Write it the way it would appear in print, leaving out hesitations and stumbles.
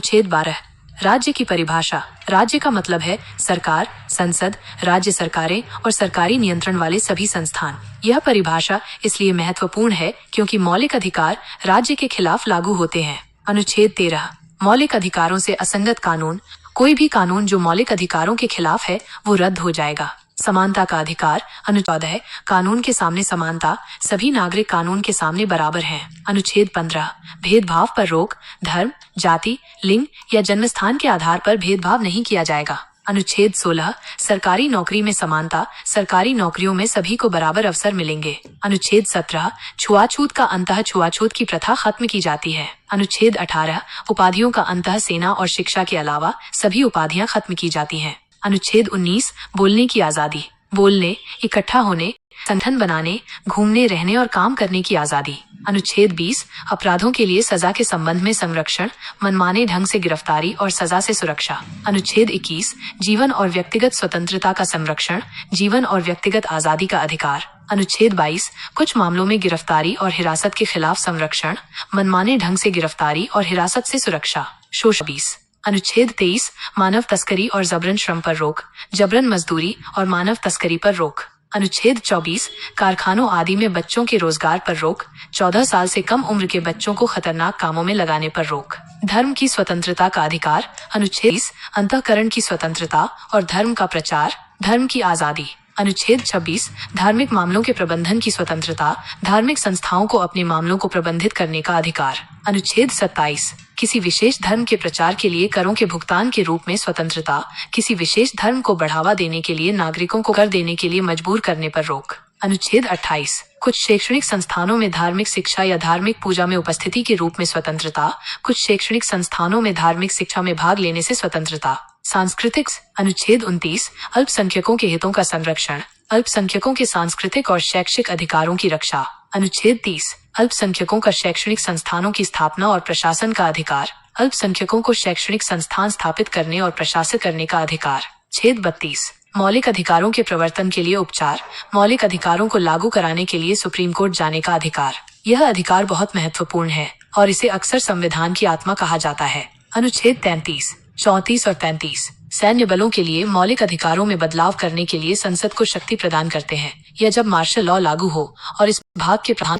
अनुच्छेद 12 राज्य की परिभाषा। राज्य का मतलब है सरकार, संसद, राज्य सरकारें और सरकारी नियंत्रण वाले सभी संस्थान। यह परिभाषा इसलिए महत्वपूर्ण है क्योंकि मौलिक अधिकार राज्य के खिलाफ लागू होते हैं। अनुच्छेद 13 मौलिक अधिकारों से असंगत कानून। कोई भी कानून जो मौलिक अधिकारों के खिलाफ है वो रद्द हो जाएगा। समानता का अधिकार। अनुच्छेद 14 कानून के सामने समानता। सभी नागरिक कानून के सामने बराबर हैं। अनुच्छेद 15 भेदभाव पर रोक। धर्म, जाति, लिंग या जन्मस्थान के आधार पर भेदभाव नहीं किया जाएगा। अनुच्छेद 16 सरकारी नौकरी में समानता। सरकारी नौकरियों में सभी को बराबर अवसर मिलेंगे। अनुच्छेद 17 छुआछूत का अंतः छुआछूत की प्रथा खत्म की जाती है। अनुच्छेद 18 उपाधियों का अंतः सेना और शिक्षा के अलावा सभी उपाधियां खत्म की जाती हैं। अनुच्छेद 19 बोलने की आजादी। बोलने, इकट्ठा होने, संगठन बनाने, घूमने, रहने और काम करने की आजादी। अनुच्छेद 20 अपराधों के लिए सजा के संबंध में संरक्षण, मनमाने ढंग से गिरफ्तारी और सजा से सुरक्षा। अनुच्छेद 21 जीवन और व्यक्तिगत स्वतंत्रता का संरक्षण, जीवन और व्यक्तिगत आजादी का अधिकार। अनुच्छेद 22 कुछ मामलों में गिरफ्तारी और हिरासत के खिलाफ संरक्षण, मनमाने ढंग से गिरफ्तारी और हिरासत से सुरक्षा। शोषण। अनुच्छेद 23 मानव तस्करी और जबरन श्रम पर रोक, जबरन मजदूरी और मानव तस्करी पर रोक। अनुच्छेद 24 कारखानों आदि में बच्चों के रोजगार पर रोक, 14 साल से कम उम्र के बच्चों को खतरनाक कामों में लगाने पर रोक। धर्म की स्वतंत्रता का अधिकार। अनुच्छेद 20 अंतःकरण की स्वतंत्रता और धर्म का प्रचार, धर्म की आजादी। अनुच्छेद 26 धार्मिक मामलों के प्रबंधन की स्वतंत्रता, धार्मिक संस्थाओं को अपने मामलों को प्रबंधित करने का अधिकार। अनुच्छेद 27 किसी विशेष धर्म के प्रचार के लिए करों के भुगतान के रूप में स्वतंत्रता, किसी विशेष धर्म को बढ़ावा देने के लिए नागरिकों को कर देने के लिए मजबूर करने पर रोक। अनुच्छेद 28 कुछ शैक्षणिक संस्थानों में धार्मिक शिक्षा या धार्मिक पूजा में उपस्थिति के रूप में स्वतंत्रता, कुछ शैक्षणिक संस्थानों में धार्मिक शिक्षा में भाग लेने से स्वतंत्रता। सांस्कृतिक। अनुच्छेद 29 अल्पसंख्यकों के हितों का संरक्षण, अल्पसंख्यकों के सांस्कृतिक और शैक्षिक अधिकारों की रक्षा। अनुच्छेद 30 अल्पसंख्यकों का शैक्षणिक संस्थानों की स्थापना और प्रशासन का अधिकार, अल्पसंख्यकों को शैक्षणिक संस्थान स्थापित करने और प्रशासित करने का अधिकार। छेद 32 मौलिक अधिकारों के प्रवर्तन के लिए उपचार, मौलिक अधिकारों को लागू कराने के लिए सुप्रीम कोर्ट जाने का अधिकार। यह अधिकार बहुत महत्वपूर्ण है और इसे अक्सर संविधान की आत्मा कहा जाता है। अनुच्छेद 33 34 और 35 सैन्य बलों के लिए मौलिक अधिकारों में बदलाव करने के लिए संसद को शक्ति प्रदान करते हैं या जब मार्शल लॉ लागू हो और इस भाग के प्रधान